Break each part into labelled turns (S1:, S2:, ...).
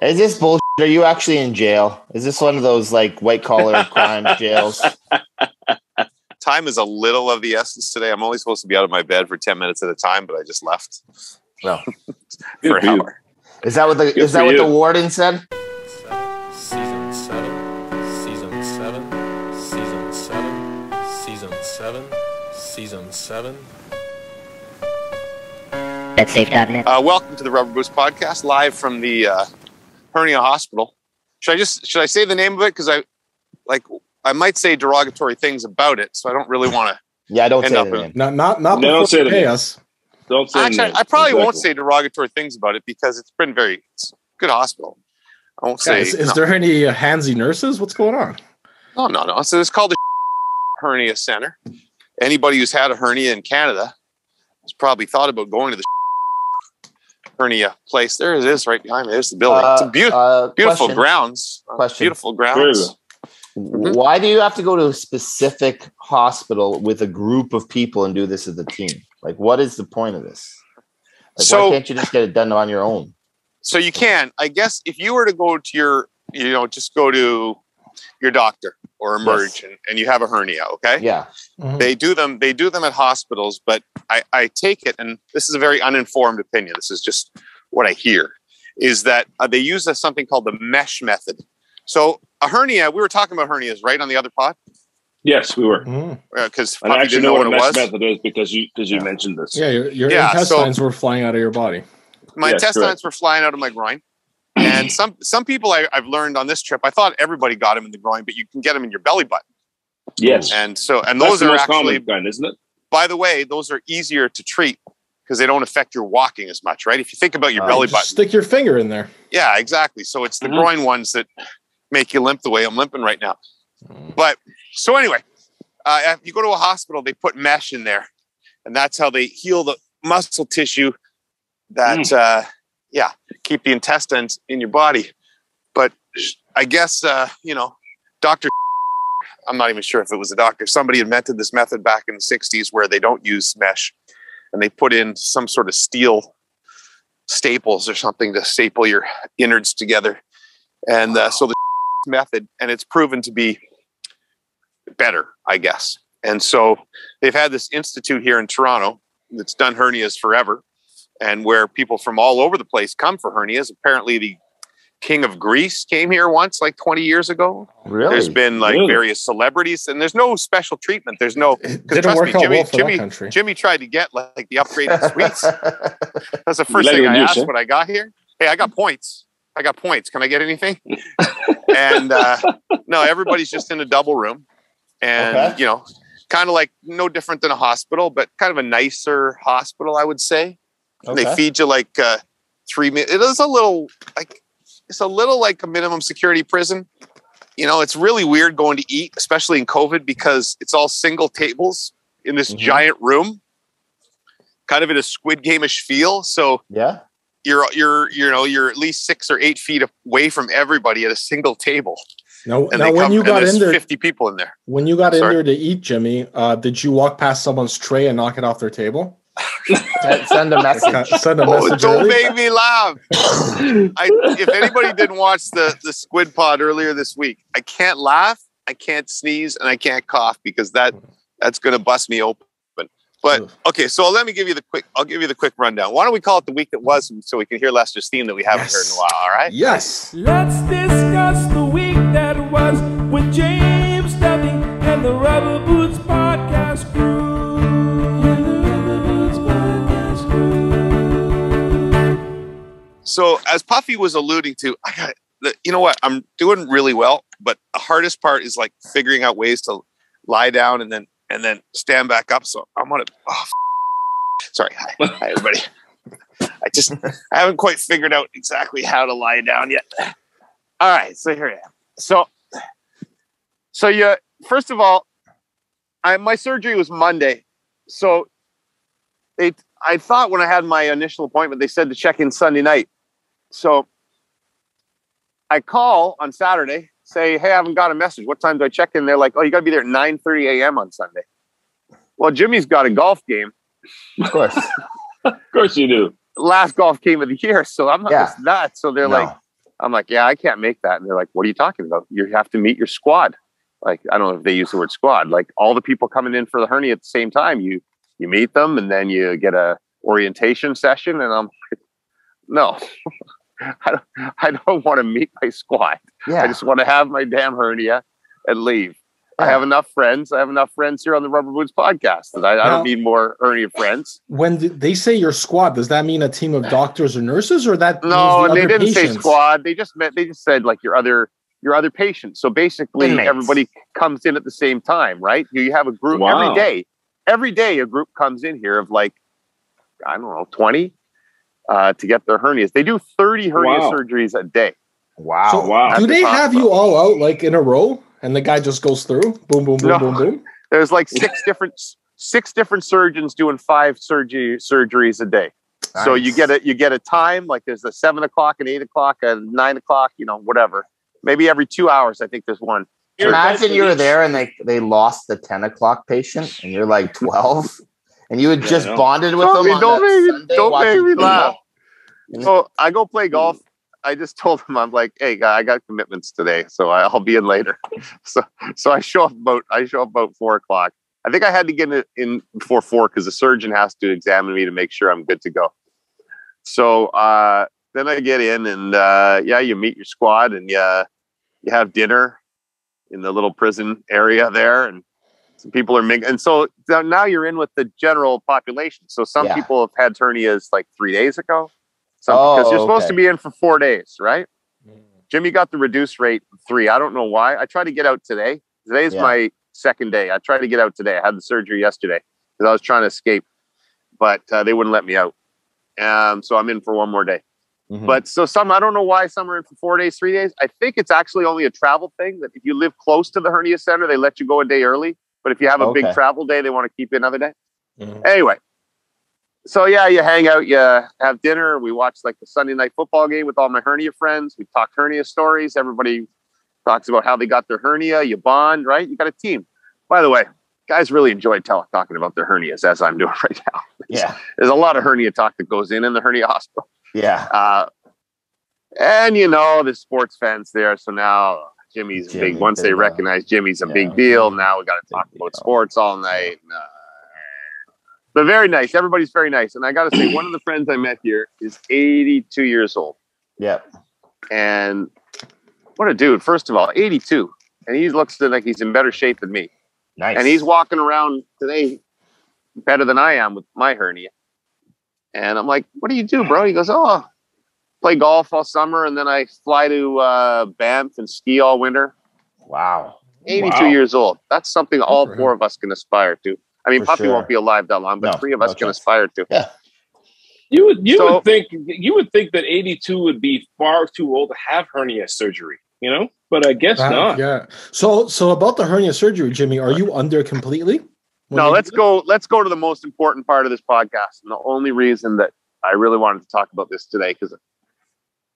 S1: Is this bullshit? Are you actually in jail? Is this one of those like white collar crime jails?
S2: Time is a little of the essence today. I'm only supposed to be out of my bed for 10 minutes at a time, but I just left.
S1: No.
S2: For an hour.
S1: Is that what the warden said?
S3: Season 7.
S4: BetSafe.net.
S2: Welcome to the Rubber Boots Podcast, live from the Hernia Hospital. Should I say the name of it? Because I might say derogatory things about it, so I don't really want to.
S1: Yeah, don't say the name.
S5: Not before you pay us.
S2: Don't say. Actually, I probably won't say derogatory things about it because it's a good hospital. I won't say.
S5: Is there any handsy nurses? What's going on?
S2: No. So it's called the Hernia Center. Anybody who's had a hernia in Canada has probably thought about going to the hernia place. There it is, right behind me. There's the building. It's a beautiful grounds. Beautiful grounds.
S1: Why do you have to go to a specific hospital with a group of people and do this as a team? Like, what is the point of this? Why can't you just get it done on your own?
S2: So you can. I guess if you were to go to just go to your doctor or emerge and you have a hernia, okay?
S1: Yeah.
S5: Mm-hmm.
S2: They do them at hospitals, but I take it, and this is a very uninformed opinion, this is just what I hear, is that they use something called the mesh method. So a hernia, we were talking about hernias, right, on the other pod?
S6: Yes, we were.
S2: Because
S6: I actually know what a mesh method is because you mentioned this.
S5: Yeah, your intestines were flying out of your body.
S2: My intestines were flying out of my groin. And some people I've learned on this trip, I thought everybody got them in the groin, but you can get them in your belly button.
S6: Yes.
S2: And those
S6: That's the
S2: are
S6: most
S2: actually,
S6: common kind, isn't it?
S2: By the way, those are easier to treat because they don't affect your walking as much, right? If you think about your belly button.
S5: Stick your finger in there.
S2: Yeah, exactly. So it's the groin ones that make you limp the way I'm limping right now. But so anyway, if you go to a hospital, they put mesh in there, and that's how they heal the muscle tissue that, keep the intestines in your body. But I guess, Dr. I'm not even sure if it was a doctor. Somebody invented this method back in the 60s where they don't use mesh and they put in some sort of steel staples or something to staple your innards together. And so the method, and it's proven to be better, I guess. And so they've had this institute here in Toronto that's done hernias forever, and where people from all over the place come for hernias. Apparently the King of Greece came here once, like 20 years ago.
S1: Really?
S2: There's been various celebrities, and there's no special treatment. There's no,
S5: didn't work out well for that country.
S2: Jimmy tried to get like the upgraded suites. That's the first thing I asked when I got here. Hey, I got points. Can I get anything? And no, everybody's just in a double room, and kind of like no different than a hospital, but kind of a nicer hospital, I would say. Okay. They feed you like 3 minutes. It is a little like a minimum security prison. It's really weird going to eat, especially in COVID, because it's all single tables in this giant room, kind of in a Squid Game-ish feel. So
S1: yeah,
S2: you're at least 6 or 8 feet away from everybody at a single table.
S5: When you got in there,
S2: 50 people in there.
S5: When you got in there to eat, Jimmy, did you walk past someone's tray and knock it off their table?
S1: Send a message.
S2: Don't make me laugh. If anybody didn't watch the Squid Pod earlier this week, I can't laugh, I can't sneeze, and I can't cough because that's going to bust me open. But okay, so let me give you the quick rundown. Why don't we call it the week that was, so we can hear Lester's theme that we haven't heard in a while? All right.
S5: Yes.
S3: Let's discuss the week that was with James Duffy and the Rubber Boots Podcast crew.
S2: So as Puffy was alluding to, I'm doing really well, but the hardest part is like figuring out ways to lie down and then stand back up. So I'm gonna. Sorry, hi everybody. I haven't quite figured out exactly how to lie down yet. All right, so here I am. So yeah. First of all, my surgery was Monday, so I thought when I had my initial appointment, they said to check in Sunday night. So I call on Saturday, say, hey, I haven't got a message. What time do I check in? They're like, oh, you got to be there at 9:30 a.m. on Sunday. Well, Jimmy's got a golf game.
S1: Of course.
S6: Of course you do.
S2: Last golf game of the year. So I'm not missing that. So they're like, I'm like, yeah, I can't make that. And they're like, what are you talking about? You have to meet your squad. Like, I don't know if they use the word squad. Like all the people coming in for the hernia at the same time, you meet them and then you get a orientation session. And I'm like, no, I don't want to meet my squad.
S1: Yeah.
S2: I just want to have my damn hernia and leave.
S1: Yeah.
S2: I have enough friends. I have enough friends here on the Rubber Boots podcast that I don't need more hernia friends.
S5: When they say your squad, does that mean a team of doctors or nurses, or that?
S2: No,
S5: means
S2: they didn't
S5: patients?
S2: say squad. They just said like your other patients. So basically,
S1: Inmates.
S2: everybody comes in at the same time, right? You have a group every day. Every day, a group comes in here of like, I don't know, 20 to get their hernias. They do 30 hernia surgeries a day.
S1: Wow.
S5: So do they have you all out like in a row? And the guy just goes through, boom, boom, boom, boom, boom.
S2: There's like six different surgeons doing 5 surgeries a day. Nice. So you get a time, like there's a 7 o'clock and 8 o'clock and 9 o'clock, whatever. Maybe every 2 hours, I think there's one.
S1: Imagine you were there and they lost the 10 o'clock patient and you're like 12 and you had just bonded with them.
S2: Don't make me laugh. So I go play golf. I just told him, I'm like, hey, guy, I got commitments today, so I'll be in later. So I show up about 4 o'clock. I think I had to get in before 4 because the surgeon has to examine me to make sure I'm good to go. So then I get in and you meet your squad and you have dinner in the little prison area there, and some people are mingling. And so now you're in with the general population. So some people have had hernias like 3 days ago. Because you're supposed to be in for 4 days, right? Jimmy got the reduced rate 3. I don't know why. I tried to get out today. Today's my second day. I tried to get out today. I had the surgery yesterday because I was trying to escape, but they wouldn't let me out. So I'm in for 1 more day. Mm-hmm. But so I don't know why some are in for 4 days, 3 days. I think it's actually only a travel thing that if you live close to the hernia center, they let you go a day early. But if you have a big travel day, they want to keep you another day. Mm-hmm. Anyway. So you hang out, you have dinner. We watch like the Sunday night football game with all my hernia friends. We talk hernia stories. Everybody talks about how they got their hernia. You bond, right? You got a team. By the way, guys really enjoy talking about their hernias as I'm doing right now. There's a lot of hernia talk that goes in the hernia hospital. Yeah. And the sports fans there. So now Jimmy's big. Once they recognize Jimmy's a big deal, now we got to talk about sports all night. But very nice. Everybody's very nice. And I got to say, one of the friends I met here is 82 years old. Yeah. And what a dude. First of all, 82. And he looks like he's in better shape than me. Nice. And he's walking around today better than I am with my hernia. And I'm like, what do you do, bro? He goes, play golf all summer. And then I fly to Banff and ski all winter. Wow. 82 years old. That's something all 4 of us can aspire to. I mean, Puffy won't be alive that long, but 3 of us can aspire to. Yeah.
S6: You would think that 82 would be far too old to have hernia surgery, but I guess not. Yeah.
S5: So about the hernia surgery, Jimmy, are you under completely?
S2: No, let's go to the most important part of this podcast. And the only reason that I really wanted to talk about this today, because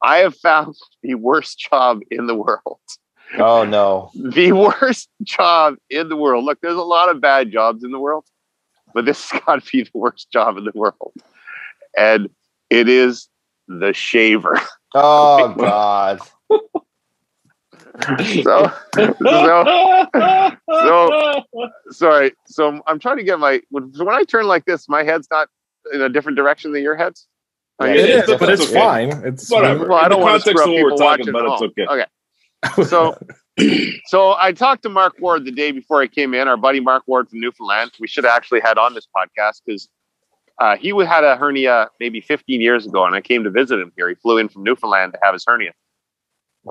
S2: I have found the worst job in the world.
S1: Oh, no.
S2: The worst job in the world. Look, there's a lot of bad jobs in the world, but this has got to be the worst job in the world. And it is the shaver.
S1: Oh, God.
S2: Sorry. So I'm trying to get when I turn like this, my head's not in a different direction than your head's.
S5: It is, but it's fine. It's
S6: whatever.
S2: Well, I don't want to screw up people watching, but it's okay. Okay. So I talked to Mark Ward the day before I came in, our buddy Mark Ward from Newfoundland. We should have actually had on this podcast because he had a hernia maybe 15 years ago, and I came to visit him here. He flew in from Newfoundland to have his hernia.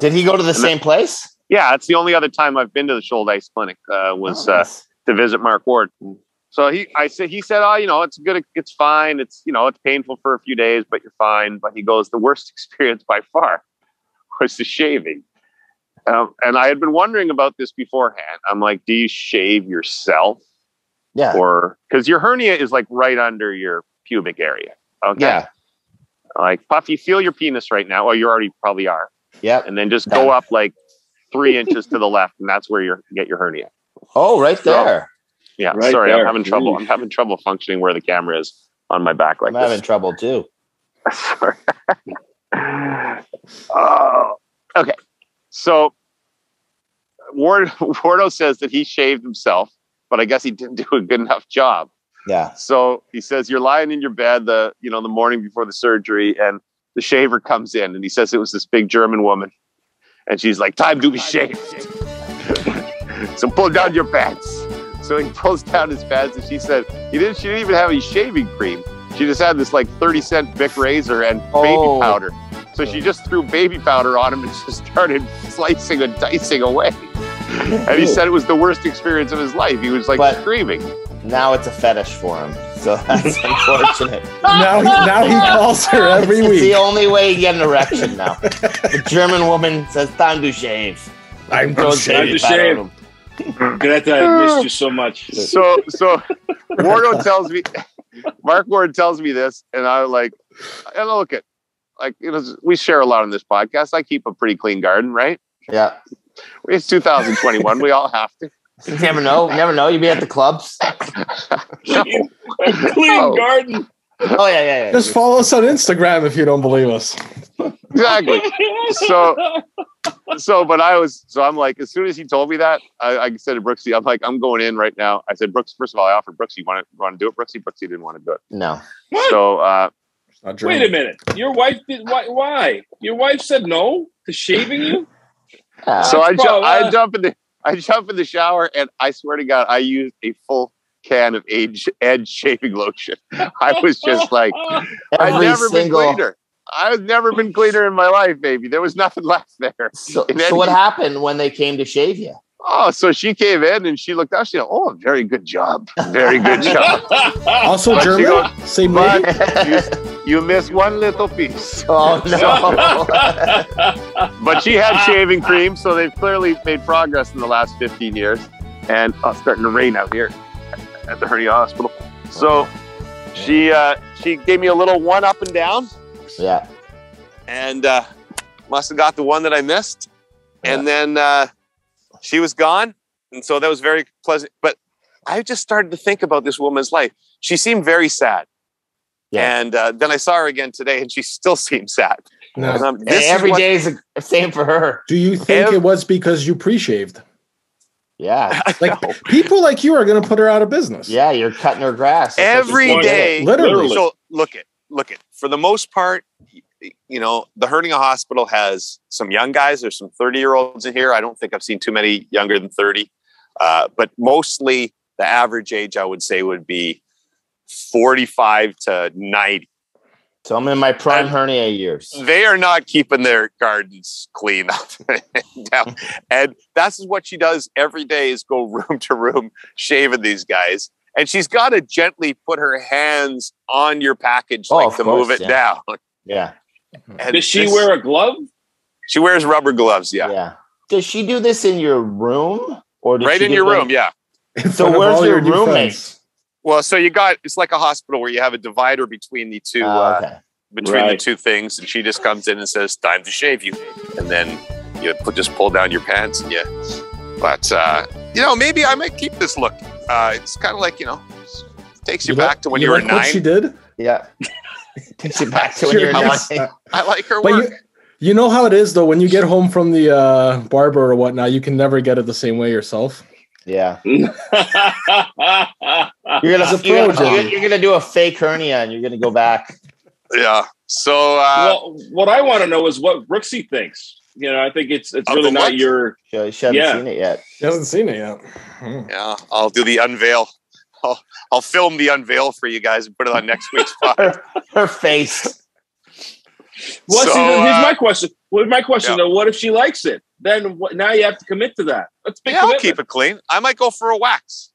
S1: Did he go to the same place?
S2: Yeah, it's the only other time I've been to the Shoulder Ice Clinic was to visit Mark Ward. So he said, it's good, it's fine, it's painful for a few days, but you're fine. But he goes, the worst experience by far was the shaving. And I had been wondering about this beforehand. I'm like, do you shave yourself? Yeah. Or because your hernia is like right under your pubic area. Okay. Yeah. Like, Puffy, feel your penis right now. Well, you already probably are. Yeah. And then just go up like 3 inches to the left, and that's where you get your hernia.
S1: Oh, right there.
S2: Yeah.
S6: Right
S2: sorry,
S6: there.
S2: I'm having trouble. I'm having trouble functioning where the camera is on my back like
S1: I'm having trouble too.
S2: Sorry. Okay. So Wardo says that he shaved himself, but I guess he didn't do a good enough job.
S1: Yeah.
S2: So he says you're lying in your bed the morning before the surgery, and the shaver comes in, and he says it was this big German woman, and she's like, "Time to be shaved." So pull down your pants. So he pulls down his pants, and she said she didn't even have any shaving cream. She just had this like 30-cent Bic razor and baby powder. So she just threw baby powder on him and just started slicing and dicing away. And he said it was the worst experience of his life. He was like screaming.
S1: Now it's a fetish for him. So that's unfortunate.
S5: now he calls her every week.
S1: It's the only way you get an erection now. The German woman says, "Time to shave."
S6: Time to shave. Greta, I missed you so much.
S2: So Wardo tells me, Mark Ward tells me this, and I look at, we share a lot on this podcast. I keep a pretty clean garden, right?
S1: Yeah.
S2: It's 2021. We all have to.
S1: You never know. You be at the clubs.
S6: Clean garden.
S1: Oh yeah.
S5: Just follow us on Instagram if you don't believe us.
S2: Exactly. I'm like, as soon as he told me that, I said to Brooksy, I'm like, I'm going in right now. I said, Brooks, first of all, I offered Brooksy, you want to do it, Brooksy? Brooksy didn't want to do it.
S1: No.
S6: What?
S2: So
S6: wait a minute. Your wife did why? Your wife said no to shaving you?
S2: So I jump in the shower, and I swear to God, I used a full can of Edge shaving lotion. I was just like, I've never been cleaner. I've never been cleaner in my life, baby. There was nothing left there.
S1: So what happened when they came to shave you?
S2: Oh, so she came in and she looked out. She said, "Oh, very good job. Very good job."
S5: Also
S2: but
S5: German?
S2: Goes,
S5: same
S2: you missed one little piece.
S1: Oh, no.
S2: But she had shaving cream, so they've clearly made progress in the last 15 years. And it's starting to rain out here at the Hernia Hospital. So she gave me a little one up and down.
S1: Yeah.
S2: And must have got the one that I missed. Yeah. And then she was gone. And so that was very pleasant. But I just started to think about this woman's life. She seemed very sad. Yeah. And then I saw her again today, and she still seems sad.
S1: No. Every day is the same for her.
S5: Do you think it was because you pre-shaved?
S1: Yeah.
S5: Like people like you are going to put her out of business.
S1: Yeah, you're cutting her grass.
S2: Every day.
S5: Literally.
S2: So look at. For the most part, the Hernia Hospital has some young guys. There's some 30-year-olds in here. I don't think I've seen too many younger than 30. But mostly the average age, I would say, would be 45 to 90.
S1: So I'm in my prime hernia years.
S2: They are not keeping their gardens clean up. And that's what she does every day, is go room to room shaving these guys. And she's got to gently put her hands on your package to move it down.
S1: Yeah.
S6: And does she wear a glove?
S2: She wears rubber gloves,
S1: Yeah. Does she do this in your room? Or
S2: right in your room, yeah.
S1: So where's your roommate?
S2: Well, so it's like a hospital where you have a divider between the two the two things, and she just comes in and says, "Time to shave you," and then you just pull down your pants, and But maybe I might keep this look. It's kind of like takes you back to when you were 9.
S5: What she did?
S1: Yeah, takes you back to when you were 9.
S2: I like her work.
S5: You know how it is though. When you get home from the barber or whatnot, you can never get it the same way yourself.
S1: Yeah. You're gonna do a fake hernia, and you're gonna go back.
S2: Yeah. So
S6: what I want to know is what Brooksy thinks. I think it's really not your.
S1: She hasn't seen it yet.
S5: She hasn't seen it yet.
S2: Yeah, I'll do the unveil. I'll film the unveil for you guys and put it on next week's pod.
S1: Her face.
S6: Well, here's my question. Though, what if she likes it? Then now you have to commit to that. Let's
S2: I'll keep it clean. I might go for a wax.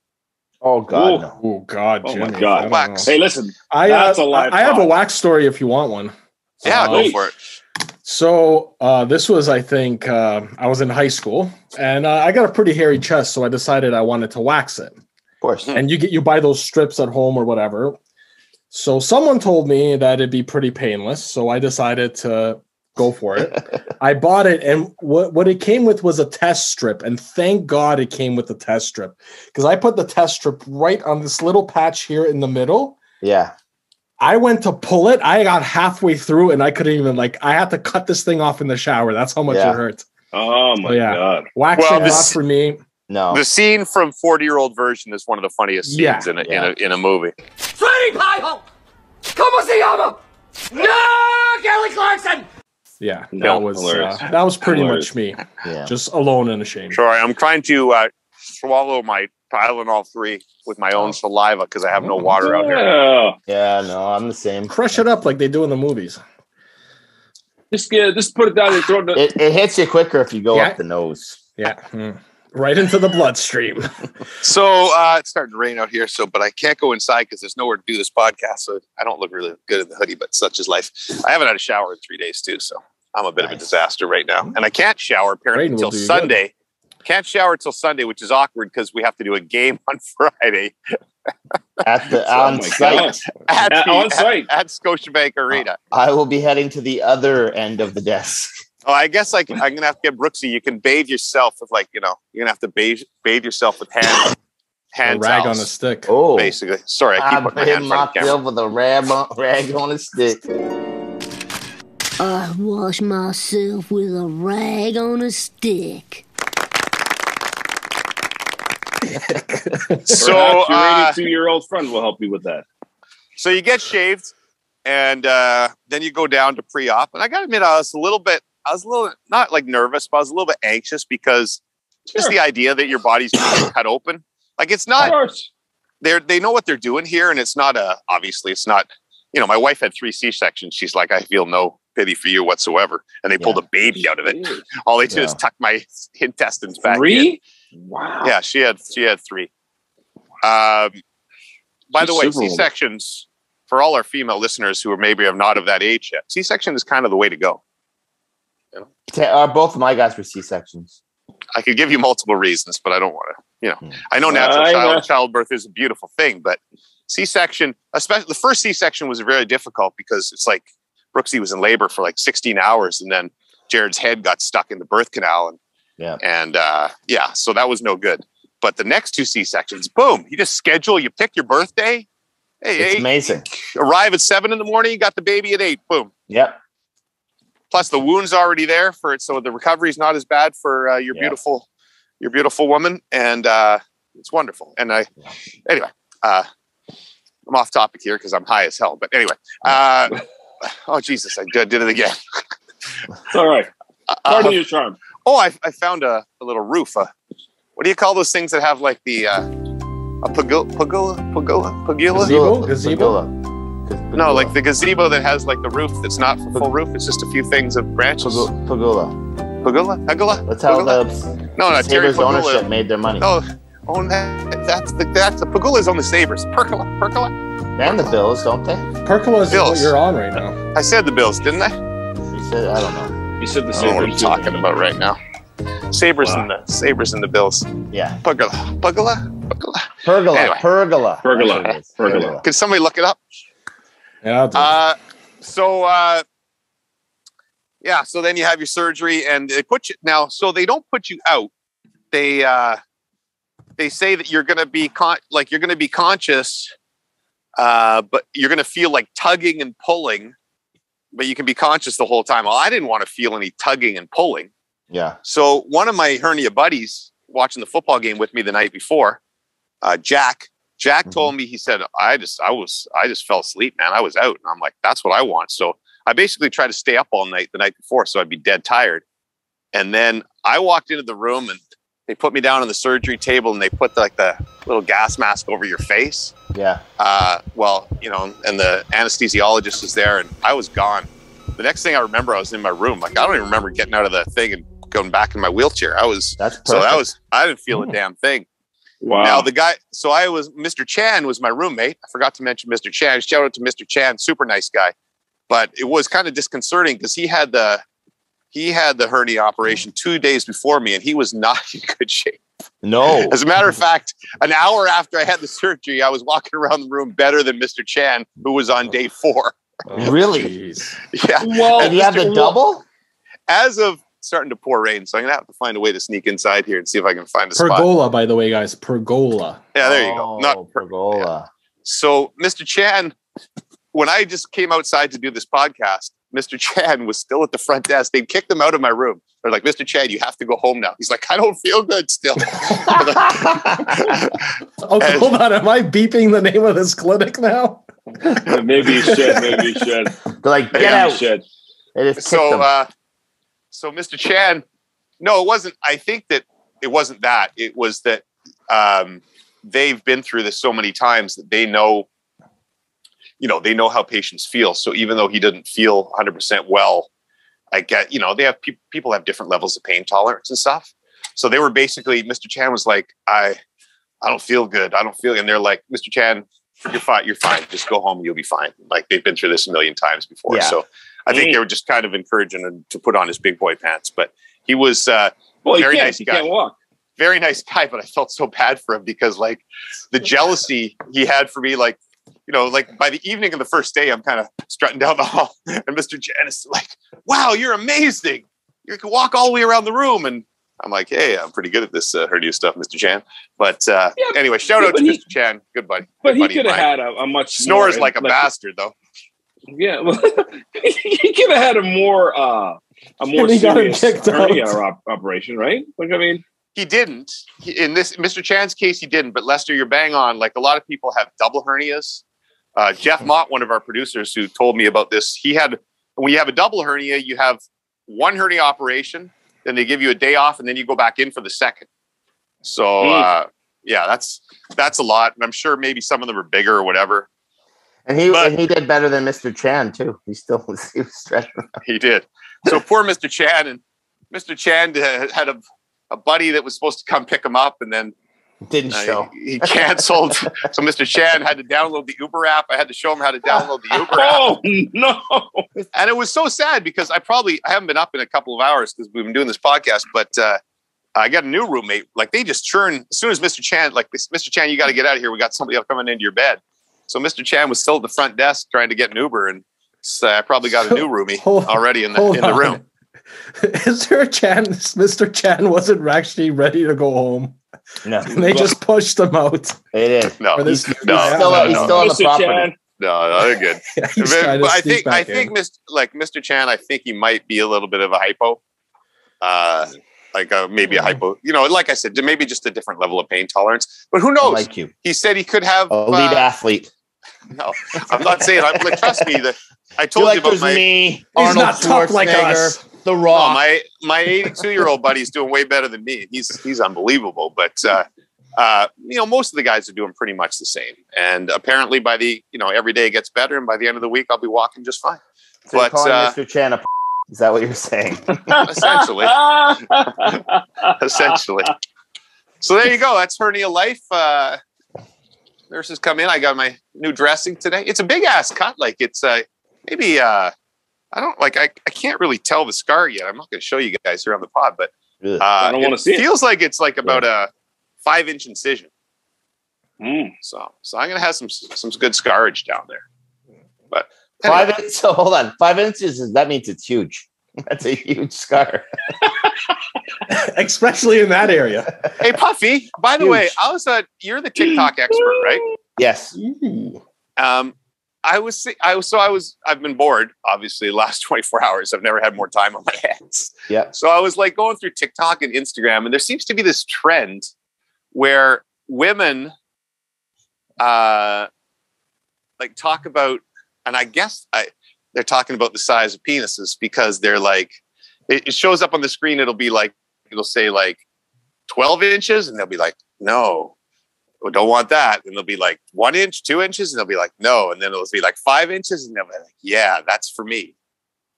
S1: Oh God!
S5: No. Oh God!
S6: Oh my God!
S2: Wax.
S6: Hey, listen.
S5: I have a wax story if you want one.
S2: Yeah, go for it.
S5: So this was, I think, I was in high school, and I got a pretty hairy chest, so I decided I wanted to wax it.
S1: Of course.
S5: And you buy those strips at home or whatever. So someone told me that it'd be pretty painless, so I decided to go for it. I bought it, and what it came with was a test strip, and thank God it came with the test strip, because I put the test strip right on this little patch here in the middle.
S1: Yeah.
S5: I went to pull it. I got halfway through and I couldn't even I had to cut this thing off in the shower. That's how much it hurt.
S6: Oh my God.
S5: Waxing not for me.
S1: No.
S2: The scene from 40-Year-Old Virgin is one of the funniest scenes in a movie.
S4: Freddy Pie-Ho! ¿Cómo se llama? No, Kelly Clarkson!
S5: Yeah, that was pretty much me. Yeah. Just alone and ashamed.
S2: Sorry, I'm trying to swallow my Tylenol 3 with my own saliva because I have no water out here.
S1: Yeah, no, I'm the same.
S5: Crush it up like they do in the movies.
S6: Just put it down your throat.
S1: It hits you quicker if you go up the nose.
S5: Yeah. Right into the bloodstream.
S2: So it's starting to rain out here, but I can't go inside because there's nowhere to do this podcast. So I don't look really good in the hoodie, but such is life. I haven't had a shower in 3 days too, so I'm a bit of a disaster right now. And I can't shower apparently until Sunday. Good. Can't shower until Sunday, which is awkward because we have to do a game on Friday.
S1: On site
S2: at Scotiabank Arena.
S1: I will be heading to the other end of the desk.
S2: Oh, I guess I'm gonna have to get Brooksy. You can bathe yourself with you're gonna have to bathe yourself with hand
S5: rag
S2: towels,
S5: on a stick.
S1: Oh,
S2: basically. Sorry, I keep putting my hand in front of the camera.
S1: With a rag on a stick.
S7: I wash myself with a rag on a stick.
S6: So your 82-year-old friend will help you with that.
S2: So you get shaved, and then you go down to pre-op. And I gotta admit, I was a little not nervous, but I was a little bit anxious because just the idea that your body's going to get cut open. It's not. They know what they're doing here, and it's not obviously it's not. My wife had 3 C-sections. She's like, I feel no pity for you whatsoever, and they pulled a baby out of it. All they did is tuck my intestines back.
S6: 3? Wow.
S2: Yeah, she had 3. By the way, C-sections, for all our female listeners who are maybe not of that age yet, C-section is kind of the way to go.
S1: Both of my guys were C-sections.
S2: I could give you multiple reasons, but I don't want to, I know natural childbirth is a beautiful thing, but C-section, especially the first C-section was very difficult because it's like Brooksy was in labor for 16 hours and then Jared's head got stuck in the birth canal. So that was no good. But the next 2 C-sections, boom, you just you pick your birthday. Hey,
S1: it's amazing.
S2: Arrive at 7 a.m, you got the baby at 8, boom.
S1: Yep.
S2: Plus the wound's already there for it. So the recovery is not as bad for your beautiful woman. And it's wonderful. And anyway, I'm off topic here because I'm high as hell. But anyway, oh Jesus, I did it again.
S6: It's all right. Part of your charm.
S2: Oh, I found a little roof. What do you call those things that have a pergola?
S5: Gazebo?
S2: No, like the gazebo that has the roof that's not for full roof. It's just a few things of branches.
S1: Pergola. That's how the Sabres ownership made their money.
S2: No, that's the Pergola's on the Sabres. Pergola.
S1: And the Bills, don't they?
S5: Pergola is what you're on right now.
S2: I said the Bills, didn't I?
S1: You said I don't know.
S6: You said the
S2: Sabres. I don't know what you're talking about right now. Sabres and the Bills.
S1: Yeah.
S2: Pergola.
S1: Anyway.
S2: Pergola. Can somebody look it up?
S5: Yeah.
S2: So then you have your surgery and they put you now. So they don't put you out. They say that you're going to be you're going to be conscious, but you're going to feel like tugging and pulling, but you can be conscious the whole time. Well, I didn't want to feel any tugging and pulling.
S1: Yeah.
S2: So one of my hernia buddies watching the football game with me the night before, Jack told me, he said, I just fell asleep, man. I was out. And I'm like, that's what I want. So I basically tried to stay up all night the night before. So I'd be dead tired. And then I walked into the room and they put me down on the surgery table and they put the little gas mask over your face.
S1: Yeah.
S2: And the anesthesiologist was there and I was gone. The next thing I remember, I was in my room. I don't even remember getting out of the thing and going back in my wheelchair. I didn't feel a damn thing.
S6: Wow.
S2: Now Mr. Chan was my roommate. I forgot to mention Mr. Chan. Shout out to Mr. Chan, super nice guy. But it was kind of disconcerting because he had the hernia operation 2 days before me, and he was not in good shape.
S1: No.
S2: As a matter of fact, an hour after I had the surgery, I was walking around the room better than Mr. Chan, who was on day 4.
S1: Really?
S5: Geez.
S2: Yeah.
S1: Well, and you have the double?
S2: As of starting to pour rain, so I'm gonna have to find a way to sneak inside here and see if I can find a spot.
S5: Pergola, by the way, guys. Pergola.
S2: Yeah, there you go. Not
S1: Pergola.
S2: Yeah. So Mr. Chan when I just came outside to do this podcast, Mr. Chan was still at the front desk. They kicked him out of my room. They're like, Mr. Chan, you have to go home now. He's like, I don't feel good still.
S5: Hold on. Am I beeping the name of this clinic now?
S6: Maybe you should. Maybe you should.
S1: They're like, get out.
S6: Should.
S2: So Mr. Chan, no, it wasn't. I think that it wasn't that. It was that they've been through this so many times that they know, they know how patients feel. So even though he didn't feel 100% well, I get, they have people have different levels of pain tolerance and stuff. So they were basically, Mr. Chan was like, I don't feel good. I don't feel, and they're like, Mr. Chan, you're fine. You're fine. Just go home. You'll be fine. Like they've been through this a million times before. Yeah. So I think they were just kind of encouraging him to put on his big boy pants, but he was very nice guy. He can't walk. Very nice guy, but I felt so bad for him because like the jealousy he had for me, like, like by the evening of the first day, I'm kind of strutting down the hall and Mr. Jan is like, wow, you're amazing. You can walk all the way around the room. And I'm like, hey, I'm pretty good at this hernia stuff, Mr. Chan. But anyway, shout out to Mr. Chan. Good buddy.
S6: But he could have had a much
S2: snores like a bastard, though.
S6: Yeah, well, he could have had a more serious hernia operation, right? Like, I mean,
S2: he didn't. In Mr. Chan's case, he didn't. But Lester, you're bang on. Like a lot of people have double hernias. Jeff Mott, one of our producers, who told me about this, when you have a double hernia, you have one hernia operation, then they give you a day off, and then you go back in for the second. So that's a lot, and I'm sure maybe some of them are bigger or whatever.
S1: And he did better than Mr. Chan too. He was stretching.
S2: He did. So poor Mr. Chan, and Mr. Chan had a buddy that was supposed to come pick him up, and then
S1: didn't show.
S2: He canceled. So Mr. Chan had to download the Uber app. I had to show him how to download the Uber app.
S6: Oh no!
S2: And it was so sad because I haven't been up in a couple of hours because we've been doing this podcast. But I got a new roommate. Like they just churn as soon as Mr. Chan. Like Mr. Chan, you got to get out of here. We got somebody else coming into your bed. So Mr. Chan was still at the front desk trying to get an Uber, and I probably got a new roomie already in the room.
S5: Is there a chance Mr. Chan wasn't actually ready to go home?
S1: No,
S5: and they just pushed him out.
S1: It is.
S2: No,
S1: he's still on the property.
S2: Chan. No, they're good. I think Mr. Chan, I think he might be a little bit of a hypo. Maybe a hypo. Like I said, maybe just a different level of pain tolerance. But who knows?
S1: Like you.
S2: He said he could have
S1: elite athlete.
S2: No, I'm not saying. Trust me. I told you about
S1: me.
S5: He's not tough like us.
S1: The Rock.
S2: No, my 82-year-old buddy's doing way better than me. He's unbelievable. But most of the guys are doing pretty much the same. And apparently, by the every day gets better, and by the end of the week, I'll be walking just fine.
S1: So but calling Mr. Chan a is that what you're saying?
S2: Essentially. Essentially. So there you go. That's hernia life. Nurses come in. I got my new dressing today. It's a big ass cut. Like it's maybe I can't really tell the scar yet. I'm not going to show you guys here on the pod, but
S6: I don't want to see it.
S2: Feels like it's like about a 5-inch incision. So I'm going to have some good scarage down there. But
S1: anyway. 5 inches. So hold on, 5 inches. That means it's huge. That's a huge scar,
S5: especially in that area.
S2: Hey, Puffy. By the way, you're the TikTok expert, right?
S1: Yes.
S2: I've been bored, obviously, the last 24 hours. I've never had more time on my hands.
S1: Yeah.
S2: So I was like going through TikTok and Instagram, and there seems to be this trend where women talk about, and I guess they're talking about the size of penises because they're like, it shows up on the screen. It'll say like 12 inches, and they'll be like, no. We don't want that. And they'll be like 1 inch, 2 inches, and they'll be like, no. And then it'll be like 5 inches, and they'll be like, yeah, that's for me.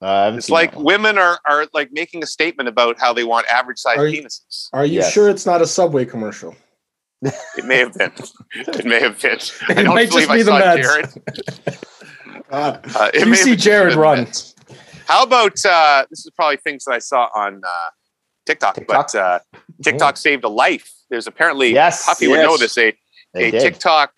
S2: It's like women are like making a statement about how they want average size penises.
S5: Are you sure it's not a Subway commercial?
S2: It may have been. It may have been.
S5: It might just be the meds. You see Jared run.
S2: How about this is probably things that I saw on TikTok, but TikTok saved a life. There's apparently Puffy would know this. A TikTok.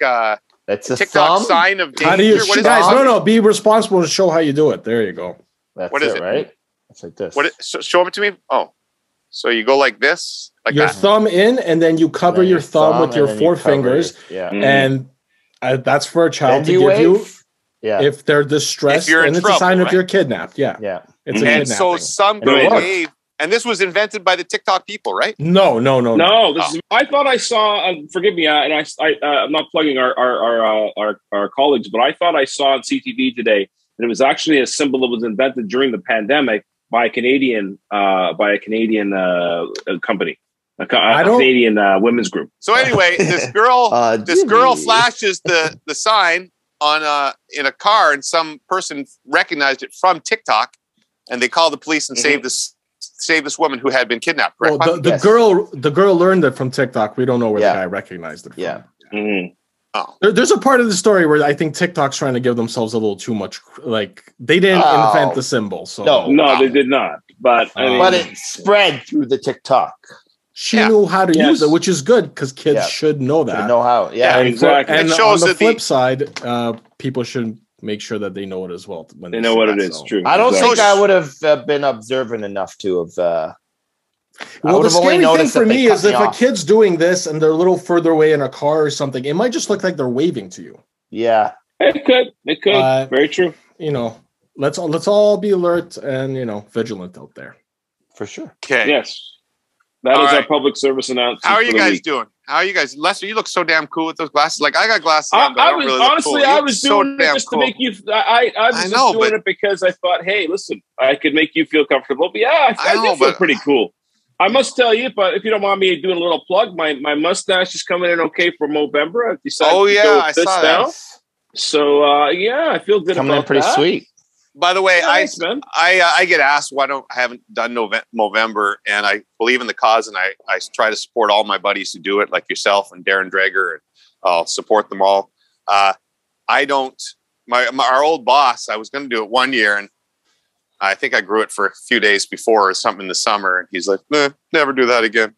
S1: That's a
S2: TikTok sign of danger.
S5: How do you, what is guys? No. Be responsible to show how you do it. There you go.
S2: What is it?
S1: Right? It's like this.
S2: Show it to me. Oh, so you go like this, like
S5: your thumb in, and then you cover your thumb with your 4 fingers.
S1: Yeah,
S5: and that's for a child to give you.
S1: Yeah.
S5: If they're distressed,
S2: If you're in
S5: and it's
S2: trouble,
S5: a sign
S2: right?
S5: if you're kidnapped. Yeah.
S1: Yeah.
S5: It's a
S2: And
S5: kidnapping.
S2: so some girl gave, and this was invented by the TikTok people, right?
S5: No.
S6: This is. I thought I saw. Forgive me, and I'm not plugging our colleagues, but I thought I saw on CTV today that it was actually a symbol that was invented during the pandemic by a Canadian company, a Canadian women's group.
S2: So anyway, this girl flashes the sign on in a car, and some person recognized it from TikTok, and they called the police and saved this woman who had been kidnapped. Correct?
S5: Well, the girl learned it from TikTok. We don't know where the guy recognized it from.
S1: Yeah.
S6: Mm-hmm.
S2: Oh.
S5: There's a part of the story where I think TikTok's trying to give themselves a little too much. Like they didn't invent the symbol, so
S6: no, they did not. But
S1: but it spread through the TikTok.
S5: She knew how to use it, which is good because kids should know that.
S1: Should know how. Yeah,
S6: exactly.
S5: And
S2: it shows
S5: on the
S2: that
S5: flip side, people should make sure that they know it as well. When
S6: they know what it is. True.
S1: I don't think I would have been observant enough to have.
S5: Well, the scary thing for me is if a kid's doing this and they're a little further away in a car or something, it might just look like they're waving to you.
S1: Yeah,
S6: it could. Very true.
S5: You know, let's all be alert and vigilant out there.
S1: For sure.
S2: Okay.
S6: Yes. That is our public service announcement.
S2: How are you guys doing? How are you guys? Lester, you look so damn cool with those glasses. Like I got glasses on, but I don't really look cool.
S6: I was doing it just to make you. I was just doing it because I thought, hey, listen, I could make you feel comfortable. But yeah, I do feel pretty cool. I must tell you, but if you don't mind me doing a little plug, my mustache is coming in okay for Movember. I've decided to go with this now. So I feel good
S1: coming
S6: about
S1: in pretty
S6: that.
S1: sweet.
S2: By the way, I get asked why I haven't done Movember, and I believe in the cause, and I try to support all my buddies who do it, like yourself and Darren Drager, and I'll support them all. I don't. Our old boss, I was going to do it one year, and I think I grew it for a few days before or something in the summer, and he's like, never do that again.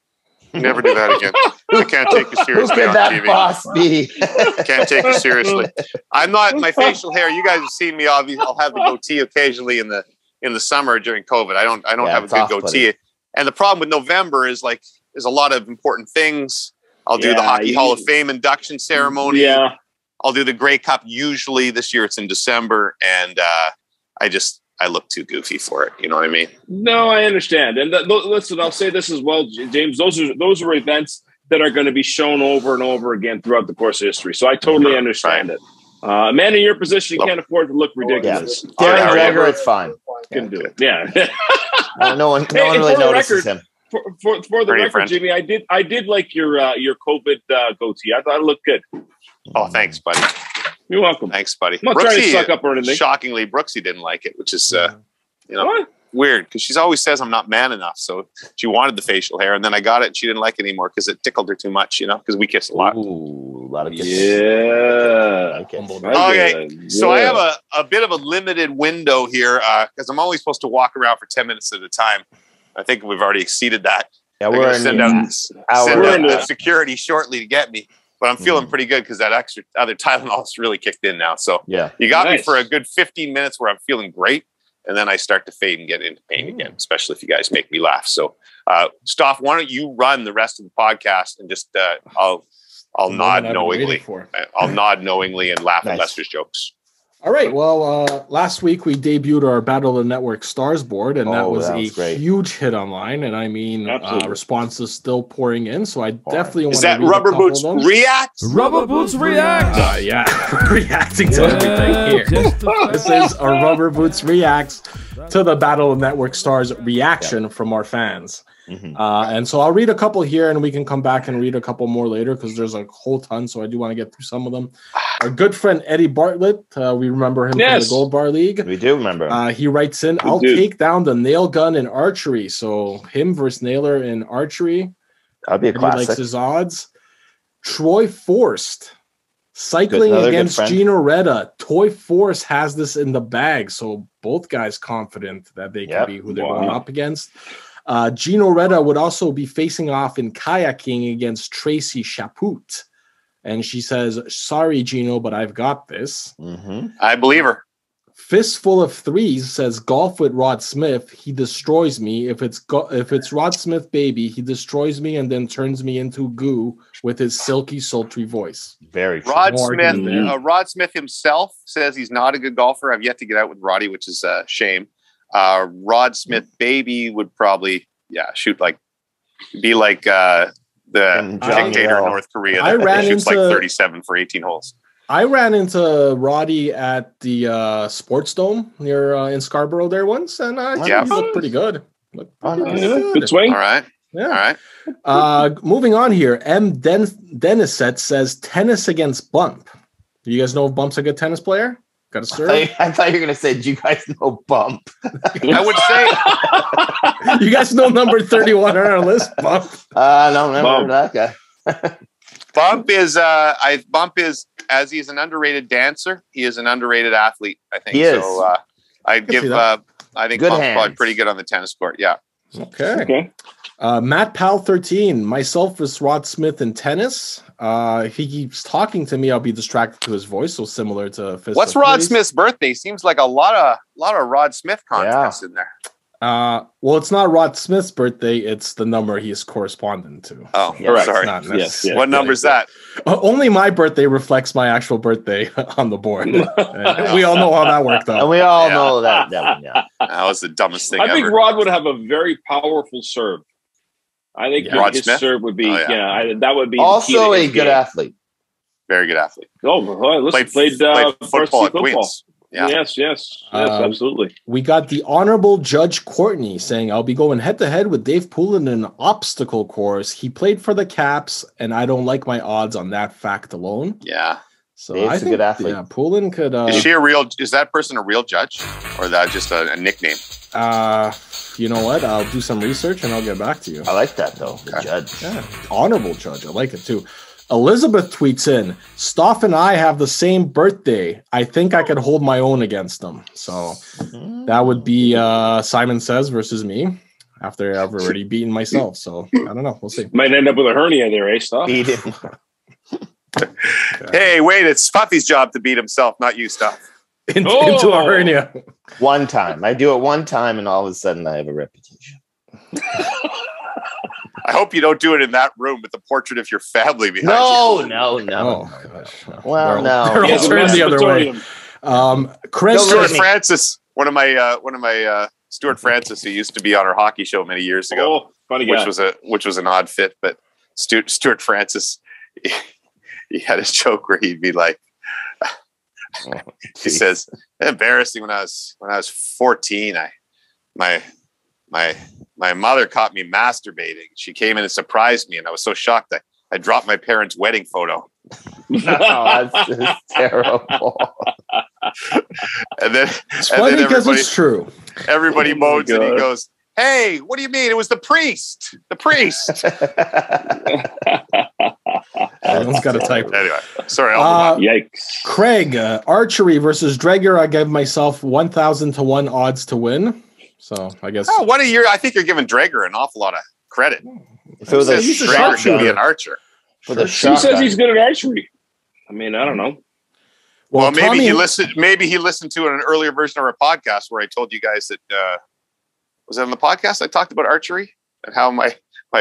S2: Never do that again. I can't take you seriously.
S1: Who could that boss be?
S2: Can't take you seriously. I'm not my facial hair. You guys have seen me. I'll have the goatee occasionally in the summer during COVID. I don't have a good goatee. And the problem with November is there's a lot of important things. I'll do the Hockey Hall of Fame induction ceremony. Yeah. I'll do the Grey Cup. Usually this year it's in December, and I look too goofy for it. You know what I mean? No, I understand. And listen, I'll say this as well, James. Those are events that are going to be shown over and over again throughout the course of history. So I totally understand it. A man in your position, you can't afford to look ridiculous.
S1: Darren Drager, it's fine.
S6: Can do it. Yeah.
S1: no one really notices him.
S6: For the record, Jimmy, I did like your COVID goatee. I thought it looked good. Oh, thanks, buddy. You're welcome. Thanks, buddy. I'm not trying to suck up or anything. Shockingly, Brooksy didn't like it, which is weird because she's always says I'm not man enough. So she wanted the facial hair, and then I got it, and she didn't like it anymore because it tickled her too much. Because we kiss a lot. Ooh, a lot of kisses. Yeah. Okay. So I have a bit of a limited window here because I'm only supposed to walk around for 10 minutes at a time. I think we've already exceeded that. Yeah, we're going to send out security shortly to get me. But I'm feeling pretty good because that other Tylenol's really kicked in now. So you got me for a good 15 minutes where I'm feeling great. And then I start to fade and get into pain again, especially if you guys make me laugh. So Stoff, why don't you run the rest of the podcast and just I'll nod knowingly. I'll nod knowingly and laugh at Lester's jokes. All right. Well, last week we debuted our Battle of the Network Stars board, and that was a huge hit online. And I mean, responses still pouring in. So I definitely want to. Is that Rubber Boots React? Rubber Boots React. Yeah, reacting to everything here. This is a Rubber Boots Reacts to the Battle of Network Stars reaction from our fans. And so I'll read a couple here, and we can come back and read a couple more later because there's a whole ton. So I do want to get through some of them. Our good friend Eddie Bartlett, we remember him from the Gold Bar League. We do remember. He writes in, "I'll take down the nail gun in archery." So him versus Naylor in archery. That'd be a classic. He likes his odds. Troy Forst cycling against Gino Reda. Troy Forst has this in the bag, so both guys confident that they can be who they're going up against. Gino Reda would also be facing off in kayaking against Tracy Chaput. And she says, "Sorry, Gino, but I've got this." I believe her.
S5: Fistful of Threes says golf with Rod Smith. He destroys me. If it's Rod Smith, baby, he destroys me and then turns me into goo with his silky, sultry voice.
S1: Very true.
S2: Rod Smith himself says he's not a good golfer. I've yet to get out with Roddy, which is a shame. Rod Smith, baby, would probably be like the dictator in North Korea. That shoots like 37 for 18 holes.
S5: I ran into Roddy at the Sports Dome near in Scarborough there once, and I think he looked pretty good.
S6: Good swing.
S2: All right.
S5: Yeah. All right. Moving on here. Denisette says tennis against Bump. Do you guys know if Bump's a good tennis player? Got a serve?
S1: I thought you were going to say, do you guys know Bump?
S2: I would say.
S5: You guys know number 31 on our list, Bump?
S1: I don't remember that guy.
S2: Bump is as he's an underrated dancer, he is an underrated athlete, I think.
S1: He is.
S2: So I think
S1: Good
S2: Bump's
S1: hands.
S2: probably pretty good on the tennis court. Yeah.
S5: Okay. Matt Powell 13. Myself versus Rod Smith in tennis. If he keeps talking to me, I'll be distracted to his voice. So similar to Fist
S2: What's Rod Smith's birthday? Seems like a lot of Rod Smith contests in there.
S5: Well, it's not Rod Smith's birthday. It's the number he is corresponding to.
S2: Oh,
S5: Yes,
S2: sorry.
S5: yes.
S2: What number is that?
S5: Only my birthday reflects my actual birthday on the board. We all know how that worked out.
S1: And we all know that. Yeah.
S2: That was the dumbest thing
S6: I
S2: ever.
S6: think Rod would have a very powerful serve. I think
S2: Rod
S6: his
S2: Smith?
S6: serve would be, that would be
S1: Also
S6: the key to
S1: a
S6: his
S1: good
S6: game.
S1: athlete.
S2: Very good athlete.
S6: Oh, well, listen, played
S2: football at
S6: football.
S2: Queens. Yeah.
S6: Yes, absolutely.
S5: We got the Honorable Judge Courtney saying, I'll be going head-to-head with Dave Poulin in an obstacle course. He played for the Caps, and I don't like my odds on that fact alone.
S2: Yeah.
S5: So
S1: Dave's
S5: I think
S1: a good athlete.
S5: Yeah, Poulin could...
S2: Is that person a real judge? Or is that just a nickname?
S5: You know what? I'll do some research, and I'll get back to you.
S1: I like that, though. The judge.
S5: Yeah, honorable judge. I like it, too. Elizabeth tweets in, Stoff and I have the same birthday. I think I could hold my own against them. So that would be Simon Says versus me after I've already beaten myself. So I don't know. We'll see.
S6: Might end up with a hernia there, eh, Stoff?
S1: Beat him.
S2: Hey, wait, it's Puffy's job to beat himself, not you, Stuff.
S5: Into a hernia.
S1: One time. I do it one time, and all of a sudden I have a reputation.
S2: I hope you don't do it in that room with the portrait of your family behind you.
S1: No.
S5: Oh, gosh, no.
S1: Well, no.
S5: They're all turned the other way. Chris
S2: Stuart Francis, one of my Stuart Francis, who used to be on our hockey show many years ago,
S6: funny guy.
S2: which was an odd fit. But Stuart Francis, he had a joke where he'd be like, he says, embarrassing when I was 14, my mother caught me masturbating. She came in and surprised me, and I was so shocked that I dropped my parents' wedding photo.
S1: That's just terrible.
S2: And then
S5: it's funny because it's true.
S2: Everybody moans, and he goes, "Hey, what do you mean? It was the priest. The priest."
S5: Everyone's got a type.
S2: Anyway, sorry.
S6: Yikes.
S5: Craig, archery versus Dreger. I gave myself 1,000 to 1 odds to win. So I guess.
S2: Oh, what a year! I think you're giving Dreger an awful lot of credit.
S1: If it was
S5: he's a
S2: Dreger
S5: sharpshooter.
S2: should be an archer.
S1: For
S6: He says he's good at archery. I mean, I don't know.
S2: Well, maybe he listened. Maybe he listened to an earlier version of our podcast where I told you guys that was that on the podcast I talked about archery and how my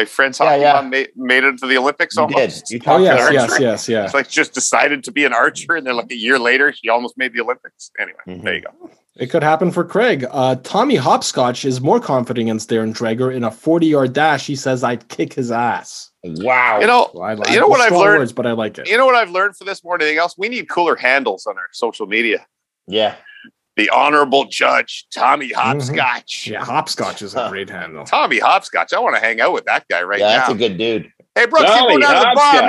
S2: friend's hockey mom made it into the Olympics. Almost.
S1: You talked about archery.
S5: Yes.
S2: It's like just decided to be an archer, and then like a year later, she almost made the Olympics. Anyway, There you go.
S5: It could happen for Craig. Tommy Hopscotch is more confident against Darren Dreger in a 40-yard dash. He says, "I'd kick his ass."
S1: Wow.
S2: You know what I've learned,
S5: words, but I like it.
S2: You know what I've learned for this more than anything else? We need cooler handles on our social media.
S1: Yeah.
S2: The Honorable Judge Tommy Hopscotch.
S5: Yeah, Hopscotch is a great handle.
S2: Tommy Hopscotch. I want to hang out with that guy right now.
S1: That's a good dude.
S2: Hey, Brooks, you go down to the bar.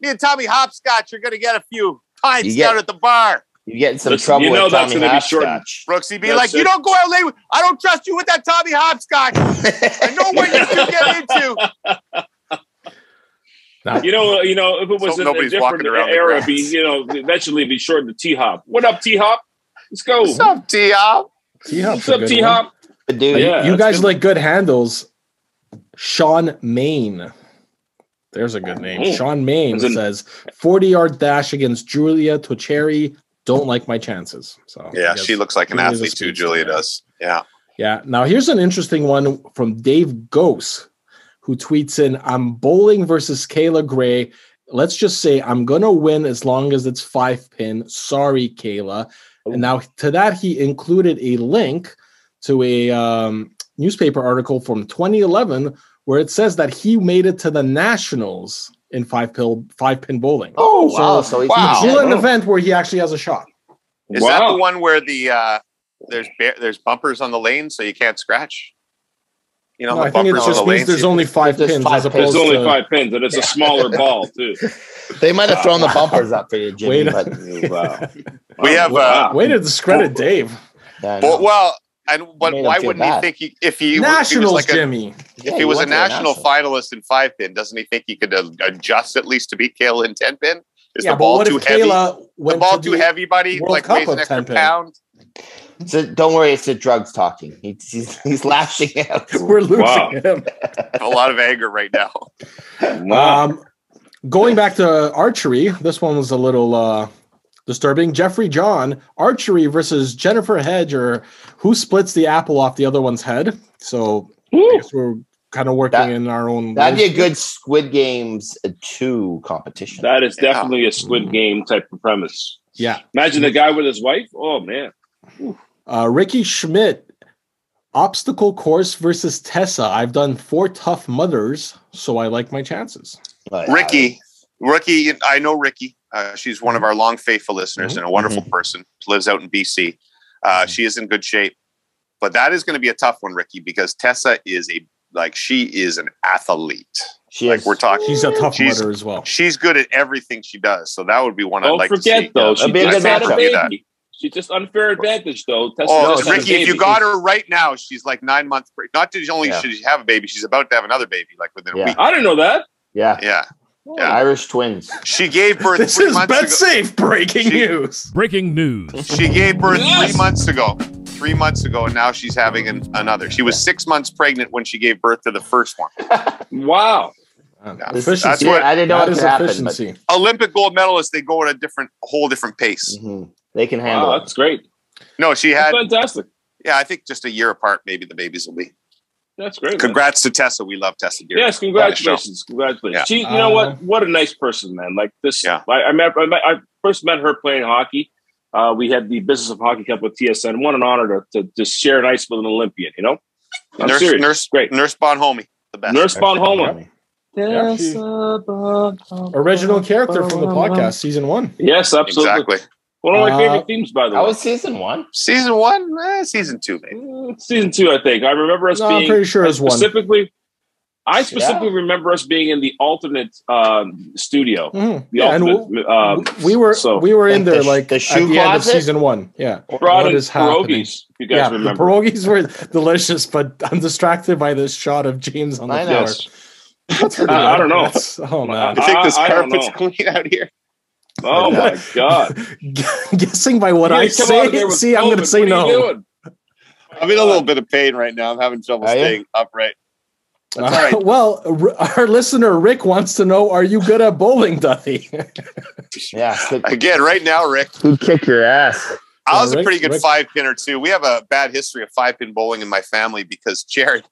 S2: Me and Tommy Hopscotch are going to get a few pints down at the bar.
S1: You get in some trouble with Tommy Hopscotch.
S2: Brooks, he'd be like, you don't go out late. I don't trust you with that Tommy Hopscotch. I know what you two get into.
S6: You know, if it was a different era, eventually be short to T-Hop. What up, T-Hop? Let's go.
S2: What's up, T-Hop?
S6: What's up, T-Hop?
S1: Dude,
S5: you guys like good handles. Sean Main. There's a good name. Sean Main says 40-yard dash against Julia Tocheri don't like my chances. So
S2: yeah, she looks like an athlete too. Julia does. Yeah.
S5: Yeah. Now here's an interesting one from Dave Gosse, who tweets in, I'm bowling versus Kayla Gray. Let's just say I'm going to win as long as it's 5-pin. Sorry, Kayla. And now to that, he included a link to a newspaper article from 2011 where it says that he made it to the Nationals in 5-pin bowling.
S1: Oh, wow. So he's
S5: an event where he actually has a shot.
S2: Is that the one where the there's bumpers on the lane so you can't scratch? You know,
S5: no, I think it just means there's only 5 pins.
S6: There's only 5 pins, and it's a smaller ball too.
S1: They might have thrown the bumpers up for you, Jimmy.
S2: We have
S5: way to discredit Dave.
S2: But why wouldn't he think if he
S5: Nationals,
S2: was like
S5: Jimmy?
S2: If he was a national finalist in 5-pin, doesn't he think he could adjust at least to beat Kayla in 10-pin? Is the ball too heavy? The ball too heavy, buddy?
S5: World
S2: like
S5: Cup
S2: weighs an extra
S5: 10-pin.
S2: pound?
S1: So don't worry, it's the drugs talking. He's lashing out.
S5: We're losing him.
S2: A lot of anger right now.
S5: Going back to archery, this one was a little disturbing. Jeffrey John, archery versus Jennifer Hedge, or who splits the apple off the other one's head. So I guess we're kind of working in our own.
S1: That'd be a good Squid Games 2 competition.
S6: That is definitely a Squid Game type of premise.
S5: Yeah.
S6: Imagine the guy with his wife. Oh, man.
S5: Ricky Schmidt, obstacle course versus Tessa. I've done 4 Tough Mudders, so I like my chances.
S2: Ricky, I know Ricky. She's one of our long faithful listeners and a wonderful person. Lives out in BC. She is in good shape, but that is going to be a tough one, Ricky, because Tessa is she is an athlete. We're talking.
S5: She's a tough mudder as well.
S2: She's good at everything she does, so that would be one I'd like to see.
S6: Don't forget though, she just had a baby. She's just unfair advantage, though.
S2: Ricky, if you got her right now, she's like 9 months. Not only should she have a baby, she's about to have another baby, like within a week.
S6: I didn't know that.
S2: Yeah.
S1: Irish twins.
S2: She gave birth.
S5: This
S2: 3
S5: is
S2: months ago.
S5: safe. Breaking news.
S3: Breaking news.
S2: She gave birth 3 months ago. 3 months ago, and now she's having another. She was 6 months pregnant when she gave birth to the first one.
S6: Wow.
S5: Efficiency.
S2: That's what
S1: I didn't know what happened.
S2: Olympic gold medalists, they go at a whole different pace.
S1: They can handle it.
S6: That's great.
S2: No, she had
S6: fantastic.
S2: Yeah, I think just a year apart, maybe the babies will be.
S6: That's great.
S2: Congrats to Tessa. We love Tessa.
S6: Yes, congratulations. Congratulations.
S2: Yeah.
S6: She, you know what a nice person, man. Like this.
S2: Yeah.
S6: I first met her playing hockey. We had the Business of Hockey Cup with TSN. What an honor to share an ice with an Olympian, you know?
S2: Great. Nurse Bonhomie. The best.
S6: Nurse Bonhomie.
S5: Original character from the podcast, season 1.
S6: Yes, absolutely.
S2: Exactly.
S6: One of my favorite themes, by the way.
S1: That was season 1?
S2: Season 1? Season 2, maybe.
S6: Season 2, I think. I remember us being...
S5: I'm pretty sure it's 1.
S6: I specifically remember us being in the alternate studio.
S5: We were in there like
S1: the shoe
S5: at the end of
S1: closet?
S5: season 1. Yeah.
S6: Brought in pierogies, if you guys remember.
S5: The pierogies were delicious, but I'm distracted by this shot of James on the floor.
S6: Yes. I don't know.
S5: Oh, man.
S2: I think this carpet's clean out here.
S6: Oh, my God.
S5: Guessing by what I say, see, I'm going to say no.
S2: I'm in a little bit of pain right now. I'm having trouble staying upright. That's all right.
S5: Well, our listener, Rick, wants to know, are you good at bowling, Duffy?
S1: Yeah.
S2: Again, right now, Rick.
S1: Who'd kick your ass?
S2: I was a pretty good 5-pinner, too. We have a bad history of 5-pin bowling in my family because Jared,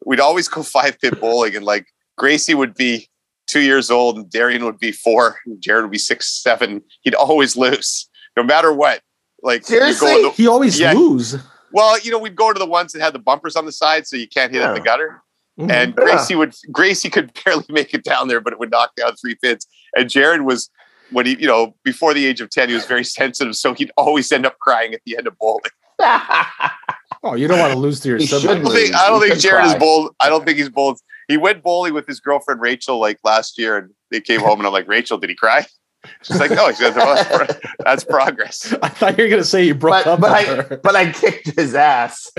S2: we'd always go 5-pin bowling, and like Gracie would be 2 years old and Darren would be 4. And Jared would be 6, 7. He'd always lose, no matter what. Like
S1: seriously,
S5: he always lose.
S2: Well, we'd go to the ones that had the bumpers on the side, so you can't hit in the gutter. Mm-hmm. And Gracie could barely make it down there, but it would knock down 3 pins. And Jared was, when he, before the age of 10, he was very sensitive, so he'd always end up crying at the end of bowling.
S5: Oh, you don't want to lose to your sibling.
S2: I don't think Jared is bold. I don't think he's bold. He went bowling with his girlfriend Rachel like last year, and they came home, and I'm like, Rachel, did he cry? She's like, no, that's progress.
S5: I thought you were going to say you broke up with her.
S1: But I kicked his ass.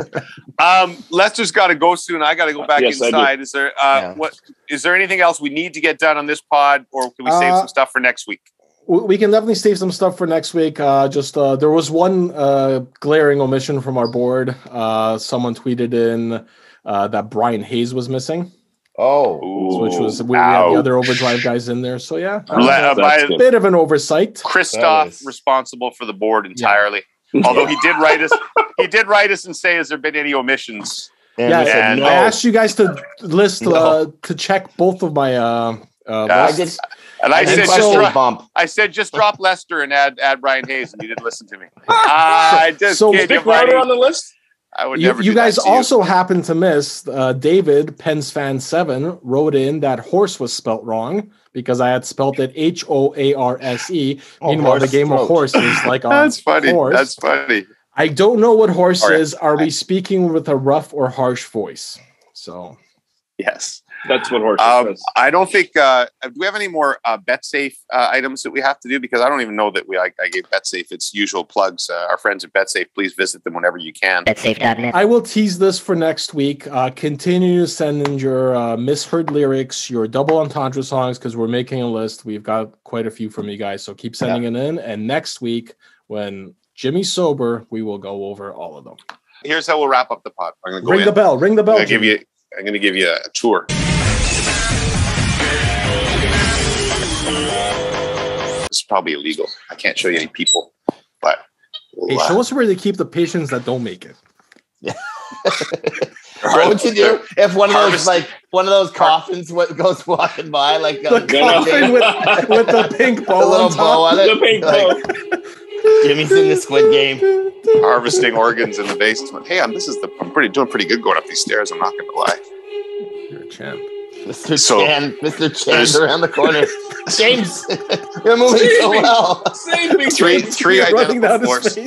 S2: Lester's got to go soon. I got to go back inside. Is there is there anything else we need to get done on this pod, or can we save some stuff for next week?
S5: We can definitely save some stuff for next week. There was one glaring omission from our board. Someone tweeted in that Brian Hayes was missing. which was we had the other overdrive guys in there. So yeah, by a bit of an oversight.
S2: Christoph responsible for the board entirely. Yeah. Although he did write us and say, has there been any omissions?
S5: And I asked you guys to list to check both of my lists.
S2: I said just drop Lester and add Brian Hayes, and you didn't listen to me. I just
S6: gave you on the list.
S2: I would never.
S5: You guys also happen to miss David Pens fan 7 wrote in that horse was spelt wrong because I had spelt it HOARSE. Meanwhile, the game of horse is like a
S2: That's funny.
S5: horse.
S2: That's funny.
S5: I don't know what horse is. Are we speaking with a rough or harsh voice? So
S2: yes.
S6: That's what horse is.
S2: I don't think. Do we have any more BetSafe items that we have to do? Because I don't even know that I gave BetSafe its usual plugs. Our friends at BetSafe, please visit them whenever you can.
S7: BetSafe.net.
S5: I will tease this for next week. Continue to send in your misheard lyrics, your double entendre songs, because we're making a list. We've got quite a few from you guys, so keep sending it in. And next week, when Jimmy's sober, we will go over all of them.
S2: Here's how we'll wrap up the pod. I'm going to go
S5: ring the bell. Ring the bell.
S2: I'm going to give you a tour. It's probably illegal. I can't show you any people, but
S5: show us where they keep the patients that don't make it.
S1: Yeah. What would you do if one of those coffins goes walking by like
S5: the coffin with the pink bow,
S1: the little bow on it?
S6: The pink bow.
S1: Jimmy's in the Squid Game,
S2: harvesting organs in the basement. Hey, I'm doing pretty good going up these stairs. I'm not going to lie.
S5: You're a champ.
S1: Mr. Chan's around the corner. James, you're moving so well.
S2: Three identical floors.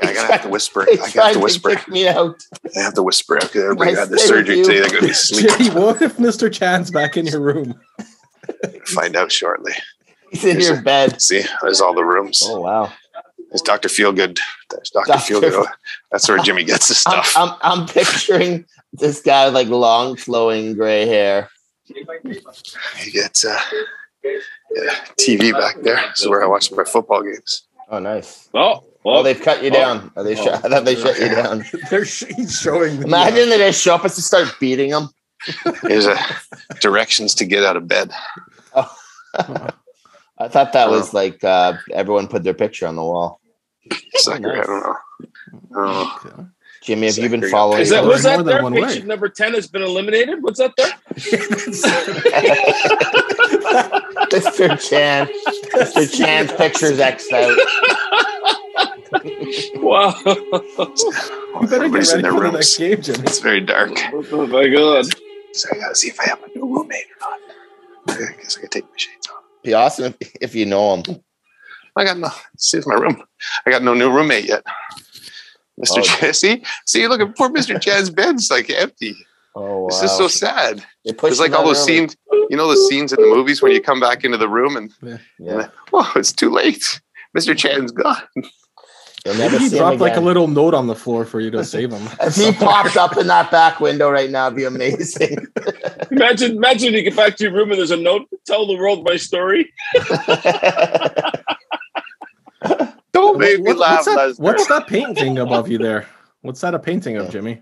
S2: I gotta have to whisper. I have to whisper.
S1: Kick me out.
S2: I have to whisper. Everybody had the surgery today. They're gonna be sleeping.
S5: Jimmy, what if Mr. Chan's back in your room?
S2: Find out shortly.
S1: He's in your bed.
S2: See, there's all the rooms.
S1: Oh wow.
S2: There's Dr. Feelgood. There's Dr. Feelgood. That's where Jimmy gets his stuff.
S1: I'm picturing this guy with like long, flowing gray hair.
S2: He gets TV back there. This is where I watch my football games.
S1: Oh, nice.
S2: Well,
S1: they've cut you down. I thought they shut you down.
S5: He's showing.
S1: Imagine they just show up and just start beating them.
S2: Here's directions to get out of bed.
S1: Oh. I thought that was like everyone put their picture on the wall.
S2: Sucker, nice. I don't know.
S1: Okay. Jimmy, have you been following?
S6: Was that there? Patient number 10 has been eliminated. What's that there?
S1: Mr. Chan. Mr. Chan's picture's X'd out.
S6: Wow.
S2: Everybody's in their rooms. Game, it's very dark.
S6: Oh my God.
S2: So I gotta see if I have a new roommate or not. I guess I gotta take my shades off.
S1: Be awesome if you know him.
S2: I got no. See, it's my room. I got no new roommate yet. Mr. Chan, see, look at poor Mr. Chan's bed's like empty.
S1: Oh, wow.
S2: This is so sad. It's like all those scenes, you know, the scenes in the movies when you come back into the room and it's too late. Mr. Chan's gone.
S5: Maybe he dropped like a little note on the floor for you to save him.
S1: If he popped up in that back window right now, it'd be amazing.
S6: Imagine you get back to your room and there's a note. Tell the world my story.
S2: Don't make me laugh.
S5: What's that painting above you there? What's that a painting of, Jimmy?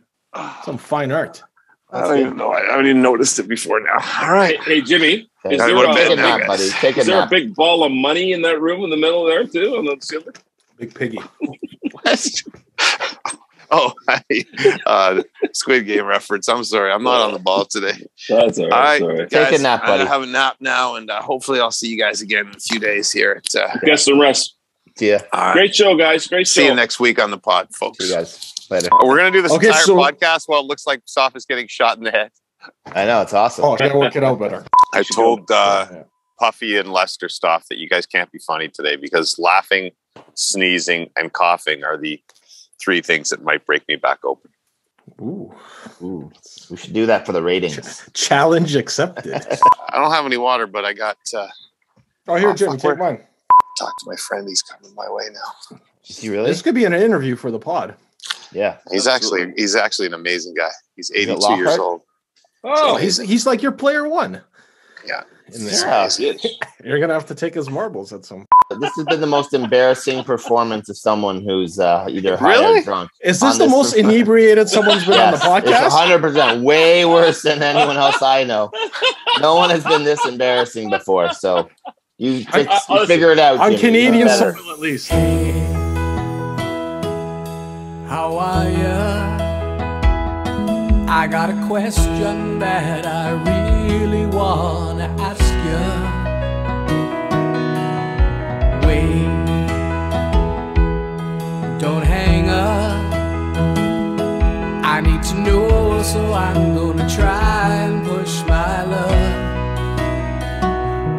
S5: Some fine art.
S2: I don't even know. I haven't even noticed it before now. All right.
S6: Hey, Jimmy. Is there a big ball of money in that room in the middle there, too? On the ceiling?
S5: Big piggy.
S2: Squid Game reference. I'm sorry. I'm not on the ball today.
S6: That's all right. All right.
S1: Guys, take a nap, buddy.
S2: I have a nap now, and hopefully I'll see you guys again in a few days here.
S6: Get some rest.
S1: Yeah.
S2: Right.
S6: Great show, guys. Great show.
S2: See you next week on the pod, folks.
S1: See you guys later.
S2: We're going to do this entire podcast while it looks like Soph is getting shot in the head.
S1: I know. It's awesome.
S5: Oh, I got to work it out better.
S2: I told Puffy and Lester stuff that you guys can't be funny today because laughing, sneezing, and coughing are the 3 things that might break me back open.
S5: Ooh.
S1: We should do that for the ratings.
S5: Challenge accepted.
S2: I don't have any water, but I got...
S5: here, Jimmy, take mine.
S2: Talk to my friend. He's coming my way now.
S1: Is he really?
S5: This could be an interview for the pod.
S1: Yeah.
S2: He's actually an amazing guy. He's 82 years old.
S5: Oh, he's like your player 1.
S2: Yeah.
S5: In there.
S1: Yeah.
S5: You're going to have to take his marbles at some
S1: This has been the most embarrassing performance of someone who's either high or drunk.
S5: Is this the most inebriated someone's been on the podcast?
S1: It's 100% way worse than anyone else I know. No one has been this embarrassing before. So you figure it out.
S5: On Jimmy. Canadian soil, at least.
S3: How are ya? I got a question that I really wanna ask you. Wait, don't hang up. I need to know, so I'm gonna try and push my luck.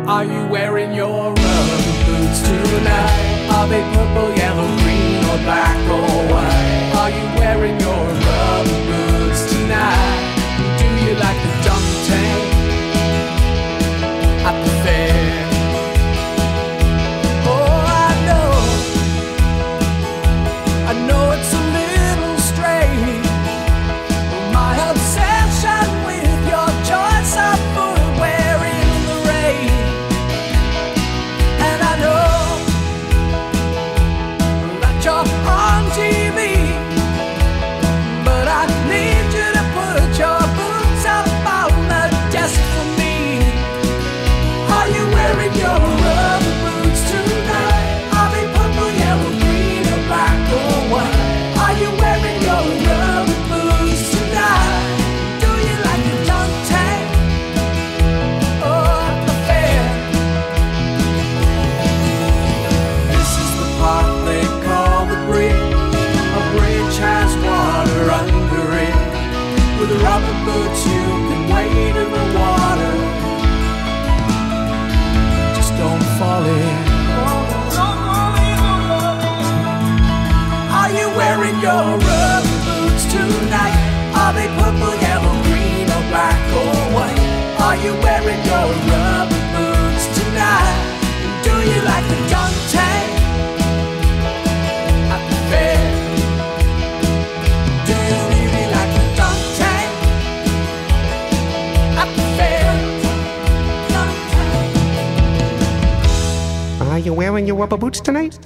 S3: Are you wearing your rubber boots tonight? Are they purple, yellow, green, or black or white? Are you wearing your rubber boots tonight? Do you like the dunk tank at the fair? I know it's a little strange, my obsession with your choice of footwear in the rain. And I know that you're on TV, but I need you to put your boots up on the desk for me. Are you wearing your rubber boots tonight? Are they purple, yellow, green, or black or white? Are you wearing your rubber boots tonight? Do you like the dunk tank or the fair? This is the part they call the bridge. A bridge has water under it. With rubber boots you can wade in the water. Just don't fall in. Are you wearing your rubber boots tonight? Are they purple, yellow, green, or black or white? Are you wearing your rubber boots tonight? Do you like the dunk tank at the fair? Do you really like the dunk tank at the fair? Dunk tank.
S8: Are you wearing your rubber boots tonight?